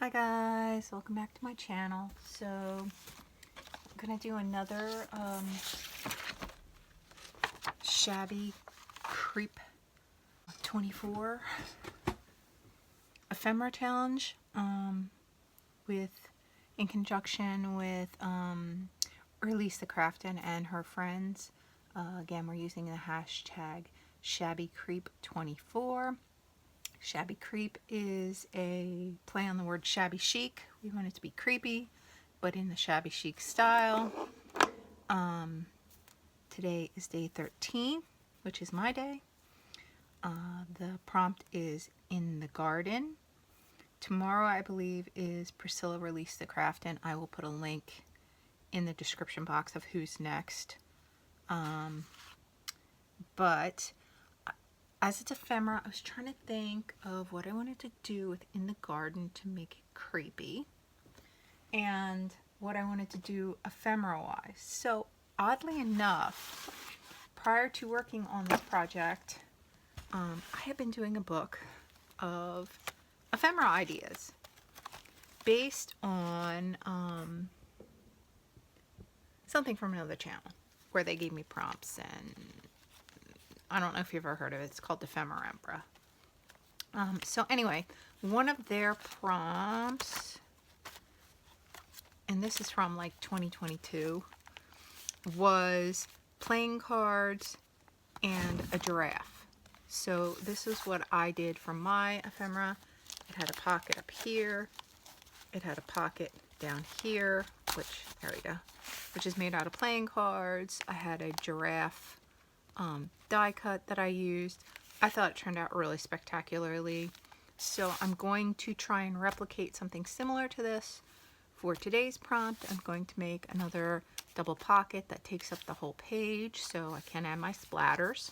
Hi guys, welcome back to my channel. So I'm gonna do another Shabby Creep 24 ephemera challenge in conjunction with Release the Craftin and her friends. Again, we're using the hashtag Shabby Creep 24. Shabby Creep is a play on the word shabby chic. We want it to be creepy, but in the shabby chic style. Today is day 13, which is my day. The prompt is in the garden. Tomorrow, I believe, is Priscilla Release the Craft, and I will put a link in the description box of who's next. But as it's ephemera, I was trying to think of what I wanted to do within the garden to make it creepy and what I wanted to do ephemera-wise. So oddly enough, prior to working on this project, I have been doing a book of ephemera ideas based on something from another channel where they gave me prompts, and I don't know if you've ever heard of it. It's called Ephemera. So anyway, one of their prompts, and this is from like 2022, was playing cards and a giraffe. So this is what I did for my ephemera. It had a pocket up here. It had a pocket down here, which, there we go, which is made out of playing cards. I had a giraffe die cut that I used. I thought it turned out really spectacularly. So I'm going to try and replicate something similar to this for today's prompt. I'm going to make another double pocket that takes up the whole page, so I can add my splatters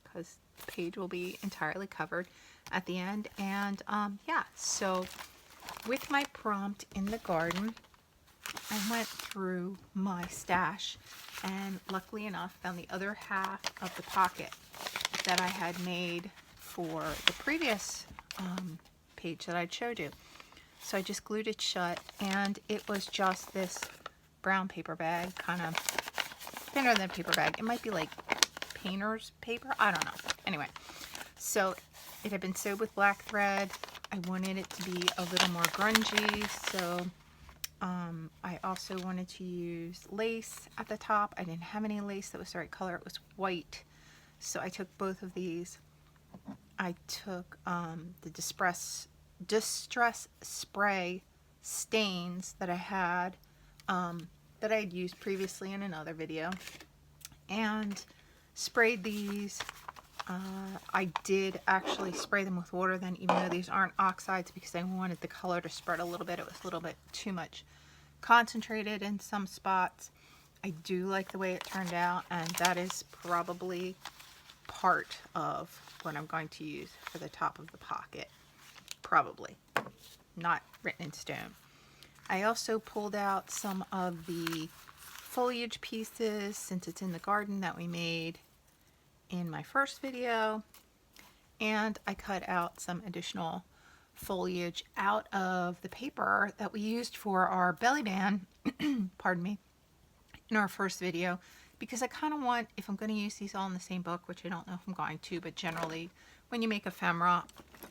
because the page will be entirely covered at the end. And yeah, so with my prompt in the garden, I went through my stash and luckily enough found the other half of the pocket that I had made for the previous page that I'd showed you. So I just glued it shut, and it was just this brown paper bag, kind of thinner than a paper bag. It might be like painter's paper, I don't know. Anyway, so it had been sewed with black thread. I wanted it to be a little more grungy, so I also wanted to use lace at the top. I didn't have any lace that was the right color. It was white. So I took both of these. I took the Distress Spray stains that I had used previously in another video, and sprayed these. I did actually spray them with water then, even though these aren't oxides, because I wanted the color to spread a little bit. It was a little bit too much concentrated in some spots. I do like the way it turned out, and that is probably part of what I'm going to use for the top of the pocket. Probably. Not written in stone. I also pulled out some of the foliage pieces, since it's in the garden, that we made in my first video, and I cut out some additional foliage out of the paper that we used for our belly band pardon me, in our first video, because I kind of want, if I'm going to use these all in the same book, which I don't know if I'm going to, but generally when you make ephemera,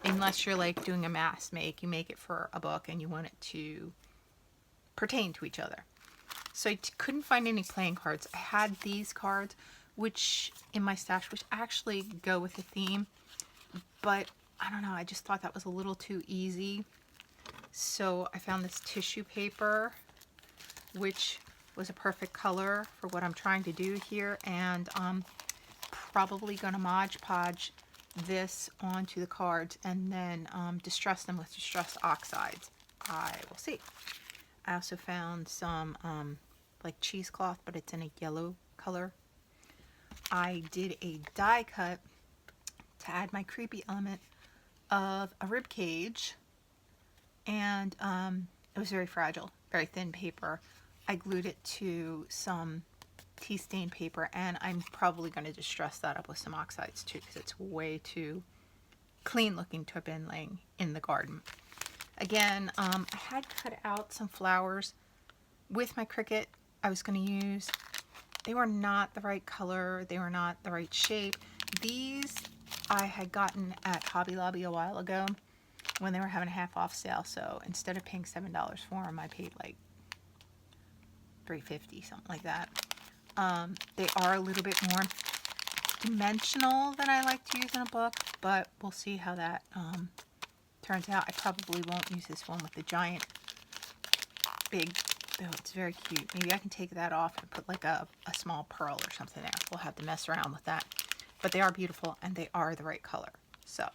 unless you're like doing a mass make, you make it for a book and you want it to pertain to each other. So I couldn't find any playing cards. I had these cards, which in my stash, which actually go with the theme, but I don't know, I just thought that was a little too easy. So I found this tissue paper, which was a perfect color for what I'm trying to do here, and I'm probably going to Mod Podge this onto the cards and then distress them with distressed oxides. I will see. I also found some like cheesecloth, but it's in a yellow color. I did a die cut to add my creepy element of a rib cage, and it was very fragile, very thin paper. I glued it to some tea stain paper, and I'm probably going to distress that up with some oxides too, because it's way too clean looking to have been laying in the garden. Again, I had cut out some flowers with my Cricut I was going to use. They were not the right color. They were not the right shape. These I had gotten at Hobby Lobby a while ago when they were having a half off sale. So instead of paying $7 for them, I paid like $3.50, something like that. They are a little bit more dimensional than I like to use in a book, but we'll see how that turns out. I probably won't use this one with the giant big, though it's very cute. Maybe I can take that off and put like a small pearl or something there. We'll have to mess around with that. But they are beautiful and they are the right color. So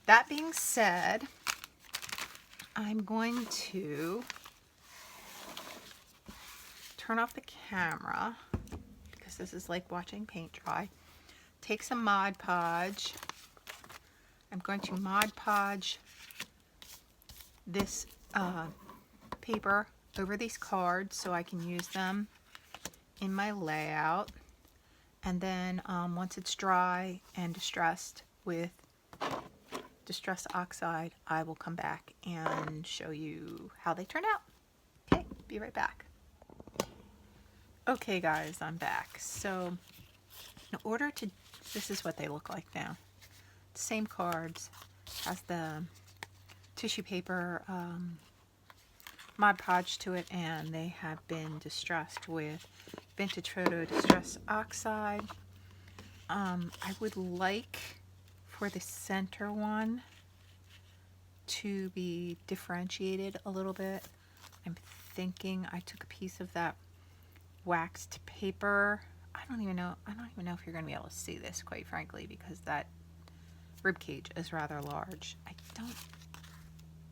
that being said, I'm going to turn off the camera because this is like watching paint dry. Take some Mod Podge. I'm going to Mod Podge this paper over these cards so I can use them in my layout. And then once it's dry and distressed with Distress Oxide, I will come back and show you how they turn out. Okay, be right back. Okay guys, I'm back. So in order to, this is what they look like now. Same cards, has the tissue paper Mod Podge to it, and they have been distressed with Vintage Photo Distress Oxide. I would like for the center one to be differentiated a little bit. I'm thinking I took a piece of that waxed paper. I don't even know if you're going to be able to see this, quite frankly, because that rib cage is rather large.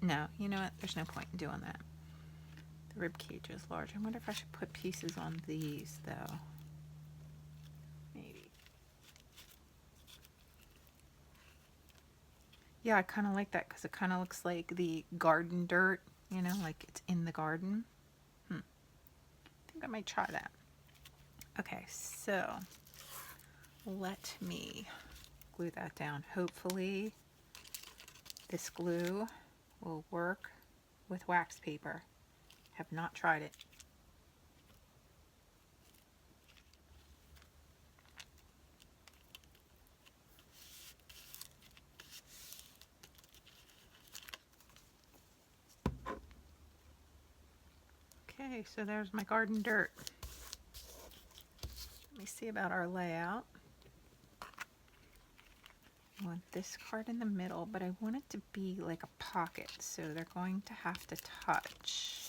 No, you know what? There's no point in doing that. The rib cage is large. I wonder if I should put pieces on these, though. Maybe. Yeah, I kind of like that because it kind of looks like the garden dirt, you know, like it's in the garden. I think I might try that. Okay, so let me glue that down. Hopefully this glue will work with wax paper. Have not tried it. Okay, so there's my garden dirt. Let me see about our layout. I want this card in the middle, but I want it to be like a pocket, so they're going to have to touch.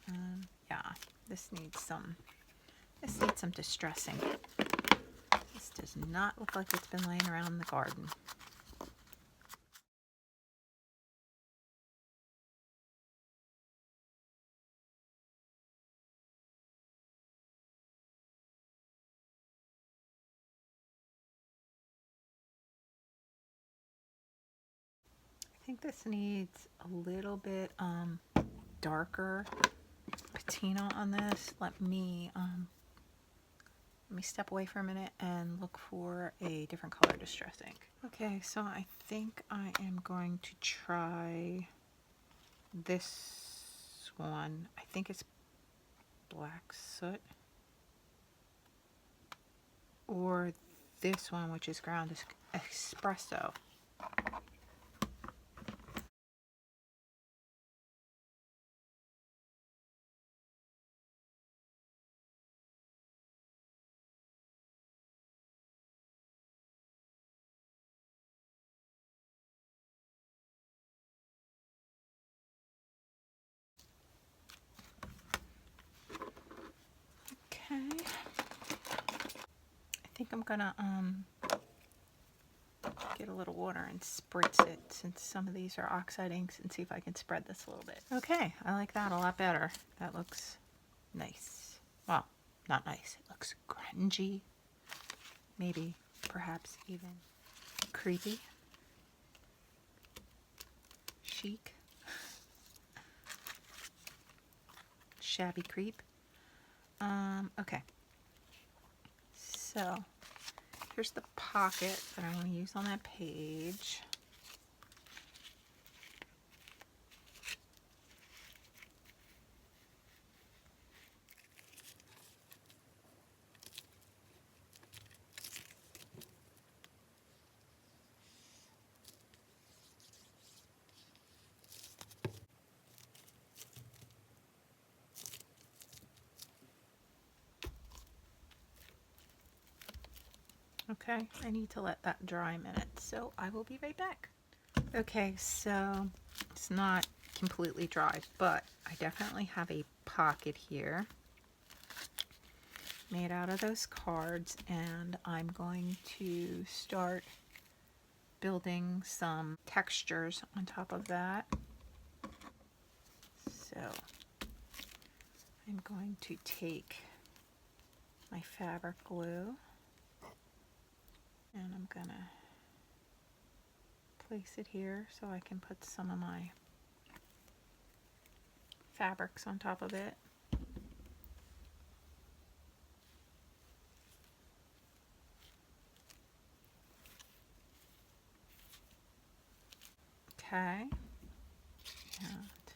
And yeah, this needs some distressing. This does not look like it's been laying around in the garden. I think this needs a little bit darker patina on this. Let me step away for a minute and look for a different color distress ink. Okay, so I think I am going to try this one. I think it's Black Soot, or this one, which is Ground Espresso. Okay, I think I'm gonna get a little water and spritz it, since some of these are oxide inks, and see if I can spread this a little bit. Okay, I like that a lot better. That looks nice. Well, not nice. It looks grungy. Maybe, perhaps even creepy. Chic. Shabby Creep. Okay. So here's the pocket that I want to use on that page. Okay, I need to let that dry a minute, so I will be right back. Okay, so it's not completely dry, but I definitely have a pocket here made out of those cards, and I'm going to start building some textures on top of that. So I'm going to take my fabric glue and I'm gonna place it here so I can put some of my fabrics on top of it. Okay, and let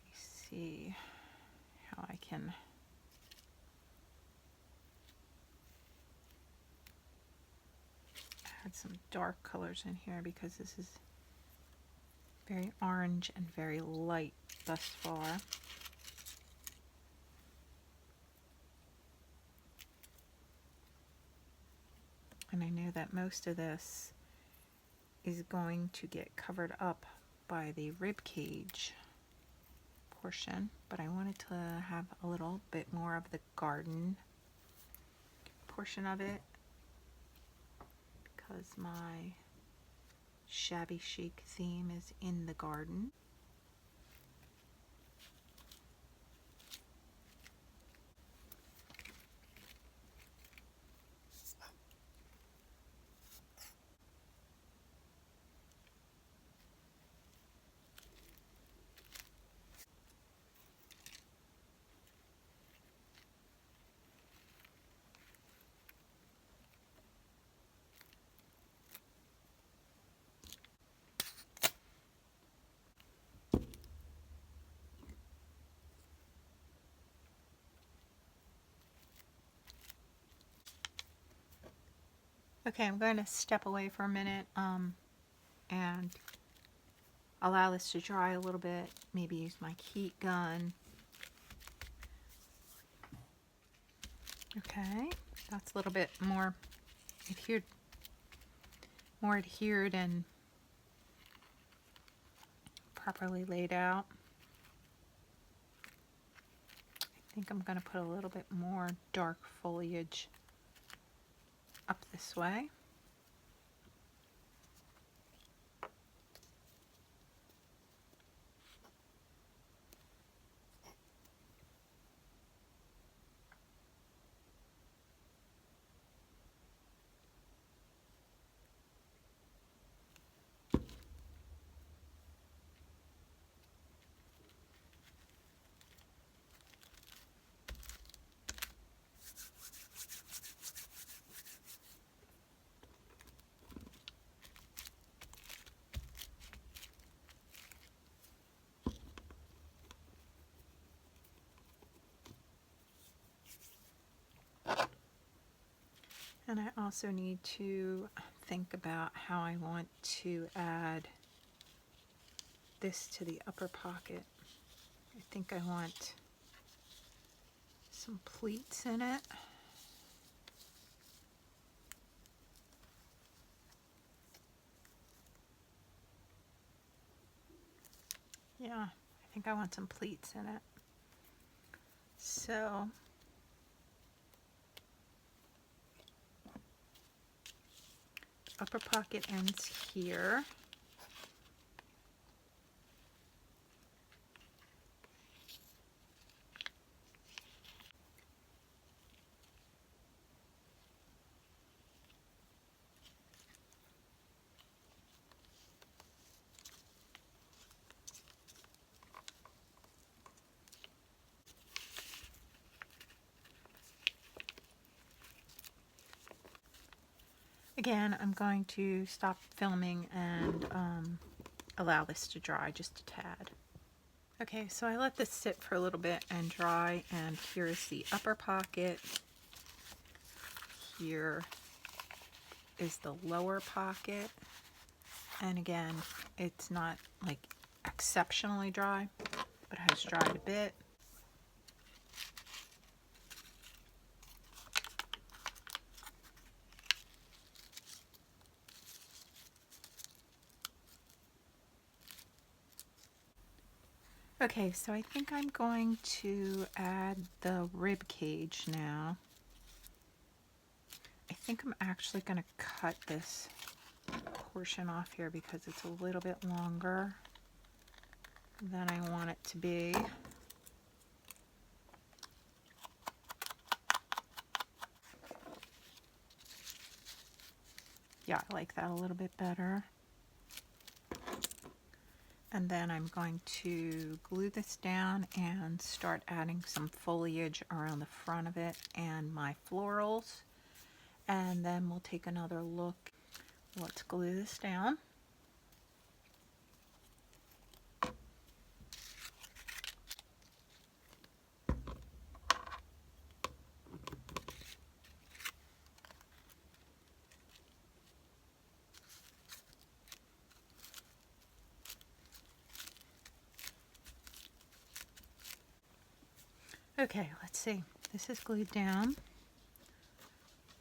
me see how I can add some dark colors in here because this is very orange and very light thus far. And I know that most of this is going to get covered up by the rib cage portion, but I wanted to have a little bit more of the garden portion of it because my shabby chic theme is in the garden. Okay, I'm going to step away for a minute and allow this to dry a little bit, maybe use my heat gun. Okay, that's a little bit more adhered and properly laid out. I think I'm going to put a little bit more dark foliage up this way. And I also need to think about how I want to add this to the upper pocket. I think I want some pleats in it. Yeah, I think I want some pleats in it. So upper pocket ends here. Again, I'm going to stop filming and allow this to dry just a tad. Okay, so I let this sit for a little bit and dry, and here is the upper pocket. Here is the lower pocket, and again, it's not like exceptionally dry, but it has dried a bit. Okay, so I think I'm going to add the rib cage now. I think I'm actually going to cut this portion off here because it's a little bit longer than I want it to be. Yeah, I like that a little bit better. And then I'm going to glue this down and start adding some foliage around the front of it and my florals. And then we'll take another look. Let's glue this down. Okay, let's see. This is glued down.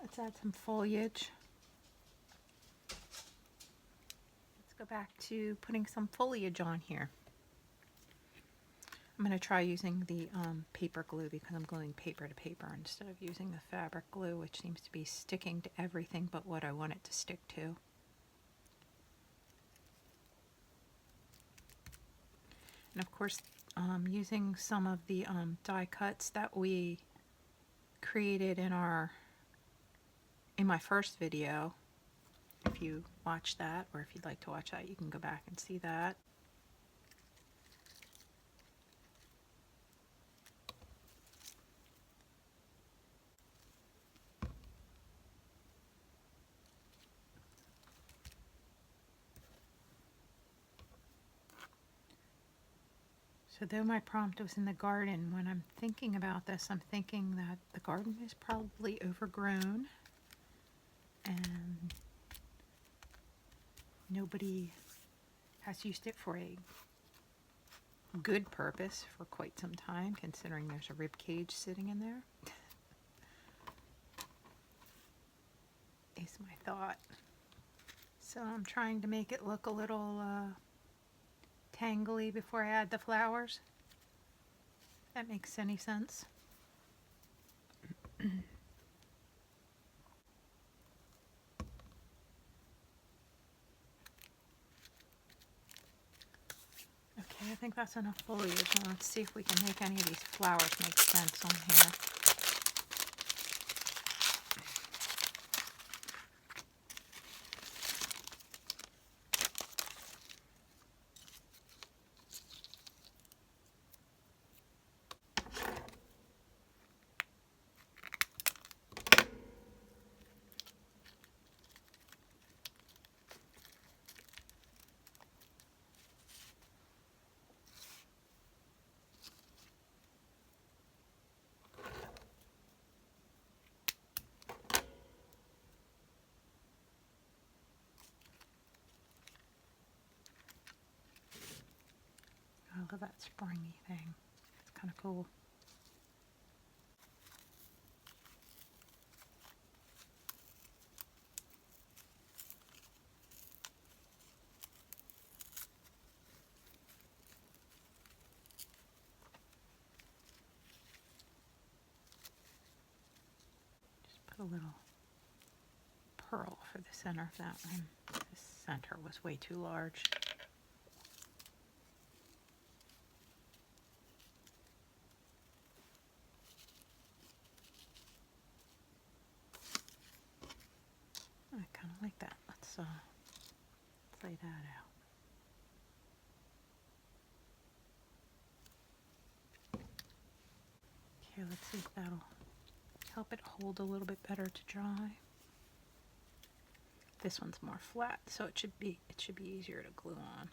Let's add some foliage. Let's go back to putting some foliage on here. I'm going to try using the paper glue because I'm gluing paper to paper instead of using the fabric glue, which seems to be sticking to everything but what I want it to stick to. And of course, using some of the die cuts that we created in my first video. If you watch that, or if you'd like to watch that, you can go back and see that. So though my prompt was in the garden, when I'm thinking about this, I'm thinking that the garden is probably overgrown and nobody has used it for a good purpose for quite some time, considering there's a rib cage sitting in there. Is my thought. So I'm trying to make it look a little tangly before I add the flowers. If that makes any sense. Okay, I think that's enough foliage. Now let's see if we can make any of these flowers make sense on here. I love that springy thing. It's kind of cool. Just put a little pearl for the center of that one. The center was way too large. I kind of like that. Let's lay that out. Okay, let's see if that'll help it hold a little bit better to dry. This one's more flat, so it should be easier to glue on.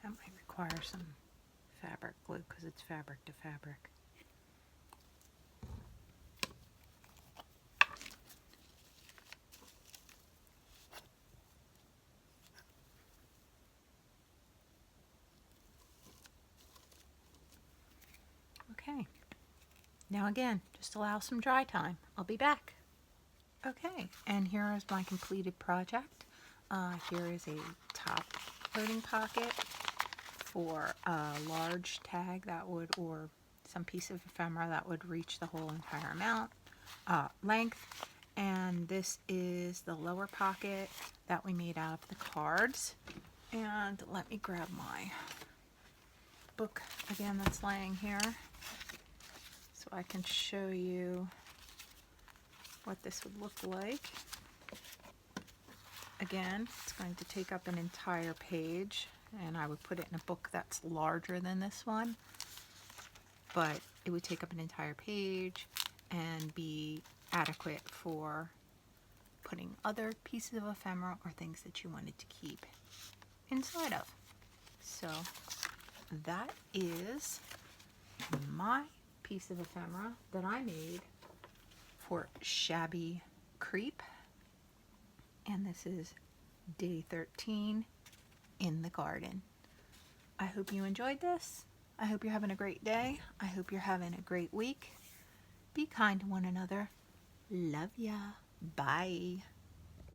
That might require some fabric glue because it's fabric to fabric. Okay, now again, just allow some dry time. I'll be back. Okay, and here is my completed project. Here is a top loading pocket for a large tag that would, or some piece of ephemera that would reach the whole entire amount, length. And this is the lower pocket that we made out of the cards. And let me grab my book again that's laying here so I can show you what this would look like. Again, it's going to take up an entire page, and I would put it in a book that's larger than this one, but it would take up an entire page and be adequate for putting other pieces of ephemera or things that you wanted to keep inside of. So that is my piece of ephemera that I made for Shabby Creep, and this is day 13 in the garden. I hope you enjoyed this. I hope you're having a great day. I hope you're having a great week. Be kind to one another. Love ya. Bye.